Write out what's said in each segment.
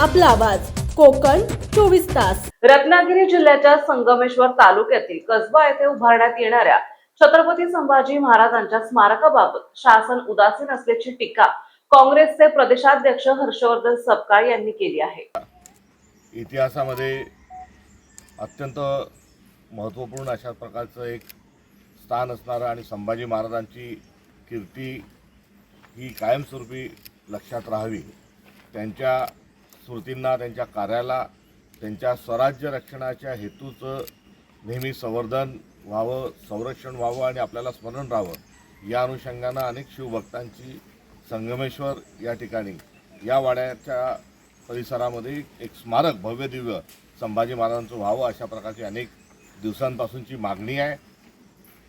आपला आवाज कोकण 24 तास। रत्नागिरी जिल्ह्याच्या संगमेश्वर तालुक्यातील कसबा येथे उभारण्यात येणाऱ्या छत्रपती संभाजी महाराजांच्या स्मारकाबाबत शासन उदासीन असल्याची टीका काँग्रेसचे प्रदेशाध्यक्ष हर्षवर्धन सपकाळ यांनी केली आहे। इतिहासामध्ये अत्यंत महत्त्वपूर्ण अशा प्रकारचं एक स्थान असणारं आणि संभाजी महाराजांची कीर्ती ही कायमस्वरूपी लक्षात राहावी, त्यांच्या स्मृतींना, त्यांच्या कार्याला, त्यांच्या स्वराज्य रक्षणाच्या हेतूचं नेहमी संवर्धन व्हावं, संरक्षण व्हावं आणि आपल्याला स्मरण राहावं या अनुषंगानं अनेक शिवभक्तांची संगमेश्वर या ठिकाणी या वाड्याच्या परिसरामध्ये एक स्मारक भव्य दिव्य संभाजी महाराजांचं व्हावं अशा प्रकारची अनेक दिवसांपासूनची मागणी आहे।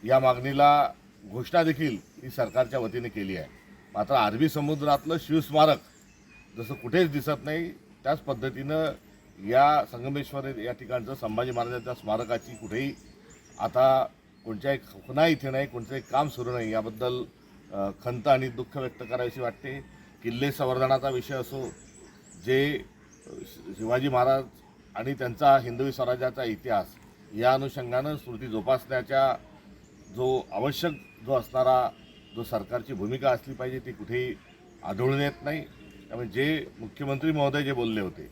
या मागणीला घोषणा देखील ही सरकारच्या वतीने केली आहे। मात्र अरबी समुद्रातलं शिवस्मारक जसं कुठेच दिसत नाही, त्याच पद्धतीनं या संगमेश्वर या ठिकाणचं संभाजी महाराजांच्या स्मारकाची कुठेही आता कोणत्याही खुणा इथे नाही, कोणतंही काम सुरू नाही, याबद्दल खंत आणि दुःख व्यक्त करावीशी वाटते। किल्ले संवर्धनाचा विषय असो, जे शिवाजी महाराज आणि त्यांचा हिंदवी स्वराज्याचा इतिहास या अनुषंगानं स्मृती जोपासण्याच्या आवश्यक असणारा सरकारची भूमिका असली पाहिजे ती कुठेही आढळून येत नाही। त्यामुळे जे मुख्यमंत्री महोदय जे बोलले होते,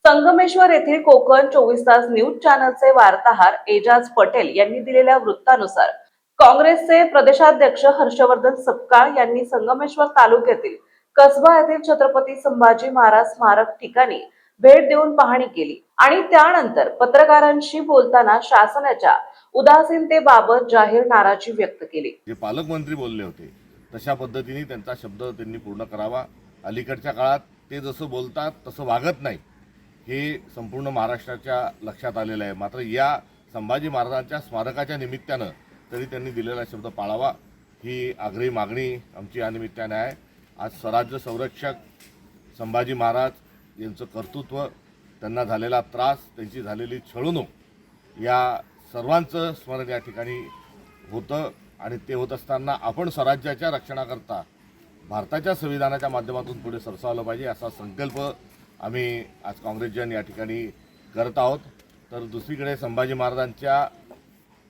संगमेश्वर येथील कोकण 24 तास न्यूज चॅनलचे वार्ताहर एजाज पटेल यांनी दिलेल्या वृत्तानुसार काँग्रेसचे प्रदेशाध्यक्ष हर्षवर्धन सपकाळ यांनी संगमेश्वर तालुक्यातील कसबा येथील छत्रपती संभाजी महाराज स्मारक ठिकाणी भेट देऊन पाहणी केली आणि त्यानंतर पत्रकारांशी बोलताना शासनाच्या उदासीनतेबाबत जाहीर नाराजी व्यक्त केली। जे पालकमंत्री बोलले होते तशा पद्धतीने त्यांचा शब्द त्यांनी पूर्ण करावा। अलीकडच्या काळात ते जसं बोलतात तसं वागत नाही हे संपूर्ण महाराष्ट्राच्या लक्षात आलेलं आहे। मात्र या संभाजी महाराजांच्या स्मारकाच्या निमित्तानं तरी त्यांनी दिलेला शब्द पाळावा ही आग्रही मागणी आमची या निमित्ताने आहे। आज स्वराज्य संरक्षक संभाजी महाराज यांचं कर्तृत्व, त्यांना झालेला त्रास, त्यांची झालेली छळवणूक या सर्वांचं स्मरण या ठिकाणी होतं आणि ते होत असताना आपण स्वराज्याच्या रक्षणाकरता भारताच्या संविधानाच्या माध्यमातून पुढे सरसावलं पाहिजे असा संकल्प आम्ही आज काँग्रेसजन या ठिकाणी करत आहोत। तर दुसरीकडे संभाजी महाराजांच्या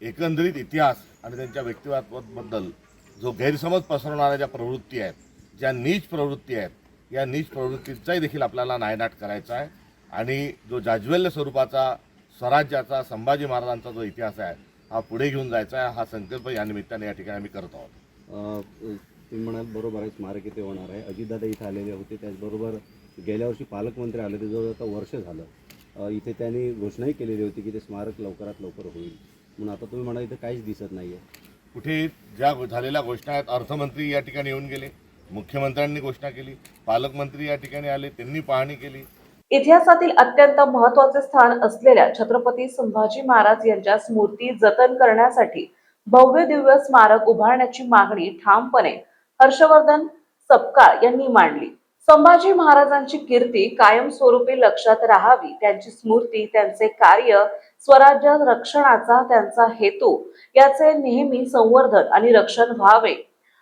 एकंदरीत इतिहास आणि त्यांच्या व्यक्तिमत्वाबद्दल जो गैरसमज पसरवणाऱ्या ज्या प्रवृत्ती आहेत, ज्या नीच प्रवृत्ती आहेत, या नीच प्रवृत्तीचाही देखील आपल्याला नायनाट करायचा आहे आणि जो जाज्वल्य स्वरूपाचा स्वराज्याचा संभाजी महाराजांचा जो इतिहास आहे हा पुढे घेऊन जायचा आहे, हा संकल्प या निमित्ताने या ठिकाणी आम्ही करत आहोत। तुम्ही म्हणाल बरोबर आहे, स्मारक इथे होणार आहे। अजितदादा इथे आलेले होते, त्याचबरोबर गेल्या वर्षी पालकमंत्री आले, ते जवळ आता वर्ष झालं। इथे त्यांनी घोषणाही केलेली होती की ते स्मारक लवकरात लवकर होईल, म्हणून आता तुम्ही म्हणाल इथे काहीच दिसत नाही आहे। कुठे ज्या झालेल्या घोषणा आहेत, अर्थमंत्री या ठिकाणी येऊन गेले, मुख्यमंत्र्यांनी घोषणा केली, पालकमंत्री या ठिकाणी आले, त्यांनी पाहणी केली। इतिहासातील अत्यंत महत्त्वाचे स्थान असलेल्या छत्रपती संभाजी महाराज यांच्या स्मृती जतन करण्यासाठी भव्य दिव्य स्मारक उभारण्याची मागणी ठामपणे हर्षवर्धन सपकाळ यांनी मांडली। संभाजी महाराजांची कीर्ती कायमस्वरूपी लक्षात राहावी, त्यांची स्मृती, त्यांचे कार्य, स्वराज्य रक्षणाचा त्यांचा हेतू याचे नेहमी संवर्धन आणि रक्षण व्हावे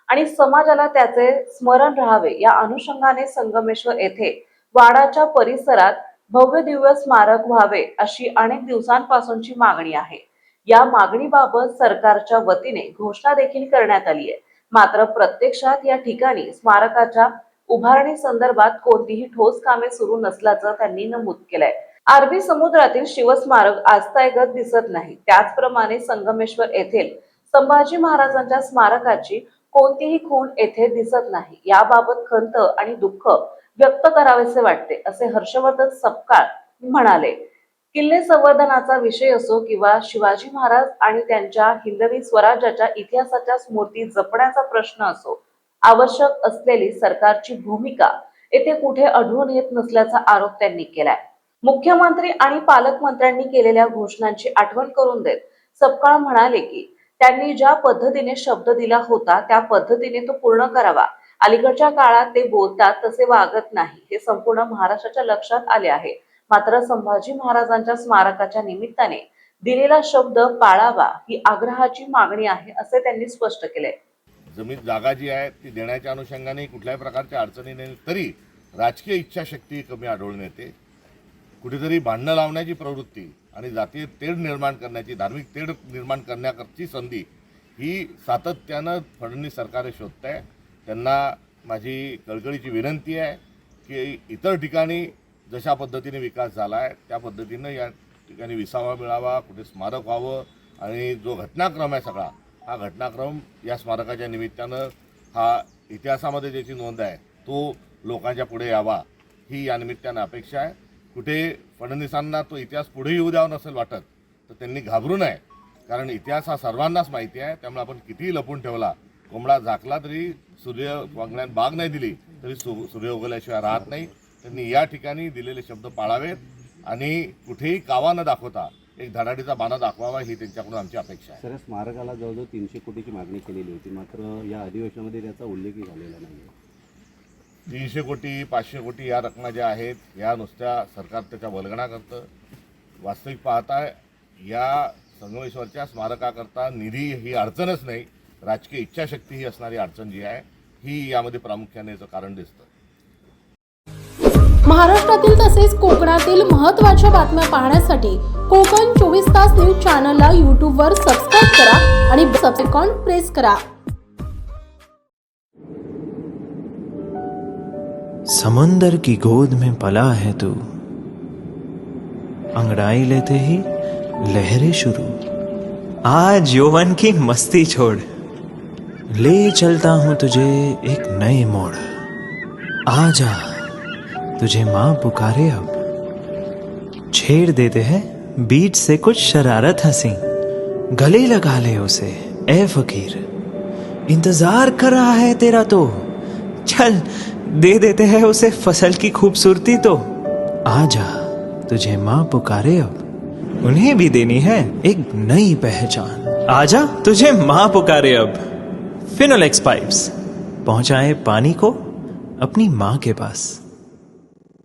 आणि समाजाला त्याचे स्मरण राहावे या अनुषंगाने संगमेश्वर येथे वाडाच्या परिसरात भव्य दिव्य स्मारक व्हावे अशी अनेक दिवसांपासूनची मागणी आहे। या मागणीबाबत सरकारच्या वतीने घोषणा देखील करण्यात आली आहे, मात्र प्रत्यक्षात या ठिकाणी स्मारकाच्या उभारणी संदर्भात कोणतीही ठोस कामे सुरू नसल्याचं त्यांनी नमूद केलंय। अरबी समुद्रातील शिवस्मारक आजतायगत दिसत नाही, त्याचप्रमाणे संगमेश्वर येथील संभाजी महाराजांच्या स्मारकाची कोणतीही खूण येथे दिसत नाही। याबाबत खंत आणि दुःख व्यक्त करावेसे वाटते असे हर्षवर्धन सपकाळ म्हणाले। किल्ले संवर्धनाचा विषय असो किंवा शिवाजी महाराज आणि त्यांच्या हिंदवी स्वराज्याच्या इतिहासाच्या स्मृती जपण्याचा प्रश्न असो, आवश्यक असलेली सरकारची भूमिका येथे कुठे आढळून येत नसल्याचा आरोप त्यांनी केलाय। मुख्यमंत्री आणि पालकमंत्र्यांनी केलेल्या घोषणांची आठवण करून देत सपकाळ म्हणाले की त्यांनी ज्या पद्धतीने शब्द दिला होता त्या पद्धतीने तो पूर्ण करावा। अलीकडच्या काळात ते बोलतात तसे वागत नाही हे संपूर्ण महाराष्ट्राच्या लक्षात आले आहे, मात्र संभाजी महाराजांच्या स्मारकाच्या निमित्ताने दिलेला शब्द पाळावा ही आग्रहाची मागणी आहे असे त्यांनी स्पष्ट केले। जमीन जागा जी आहे ती देण्याच्या अनुषंगाने कुठल्याही प्रकारच्या अडचणी नाही, तरी राजकीय इच्छाशक्ती कमी आढळून येते। कुठेतरी भांडणं लावण्याची प्रवृत्ती आणि जातीय तेढ निर्माण करण्याची, धार्मिक तेढ निर्माण करण्याची संधी ही सातत्यानं फडणवीस सरकार शोधत आहे. त्यांना माझी कळकळीची विनंती आहे की इतर ठिकाणी जशा पद्धतीने विकास झाला आहे त्या पद्धतीनं या ठिकाणी विसावा मिळावा, कुठे स्मारक व्हावं आणि जो घटनाक्रम आहे सगळा, हा घटनाक्रम या स्मारकाच्या निमित्तानं हा इतिहासामध्ये ज्याची नोंद आहे तो लोकांच्या पुढे यावा ही या निमित्तानं अपेक्षा आहे. कुठे फडणवीसांना तो इतिहास पुढे येऊ द्यावा नसेल वाटत तर त्यांनी घाबरू नये, कारण इतिहास हा सर्वांनाच माहिती आहे. त्यामुळे आपण कितीही लपून ठेवला, कोंबडा झाकला तरी सूर्य वांगण्यात बाग नाही दिली तरी सूर्य उगवल्याशिवाय राहत नाही. त्यांनी या ठिकाणी दिलेले शब्द पाळावेत आणि कुठेही कावा न दाखवता एक धडाडीचा बाणा दाखवावा ही त्यांच्याकडून आमची अपेक्षा आहे. सर, स्मारकाला जवळजवळ 300 कोटीची मागणी केलेली होती, मात्र या अधिवेशनामध्ये त्याचा उल्लेखही झालेला नाही. 300 कोटी 500 कोटी या रकमा ज्या आहेत या नुसत्या सरकार त्याच्या वल्गणा करतं. वास्तविक पाहता या संगमेश्वरच्या स्मारकाकरता निधी ही अडचणच नाही, राजकीय इच्छाशक्ती ही असणारी अडचण जी आहे ही यामध्ये प्रामुख्याने याचं कारण दिसतं. महाराष्ट्रातील तसेच कोकणातील महत्त्वाच्या बातम्या पाहण्यासाठी कोकण 24 तास न्यूज चॅनलला यूट्यूबवर सबस्क्राईब करा आणि बेल आयकॉन प्रेस करा. समंदर की गोद में पला है तू, अंगड़ाई लेते ही लहरें शुरू. आज यौवन की मस्ती छोड़, ले चलता हूं तुझे एक नए मोड़. आजा तुझे माँ पुकारे अब, छेड़ देते हैं बीच से कुछ शरारत हंसी. गले लगा ले उसे ए फकीर, इंतजार कर रहा है तेरा तो. चल दे देते हैं उसे फसल की खूबसूरती तो. आजा तुझे माँ पुकारे अब, उन्हें भी देनी है एक नई पहचान. आजा तुझे माँ पुकारे अब. फिनोलेक्स पाइप्स पहुंचाए पानी को अपनी माँ के पास.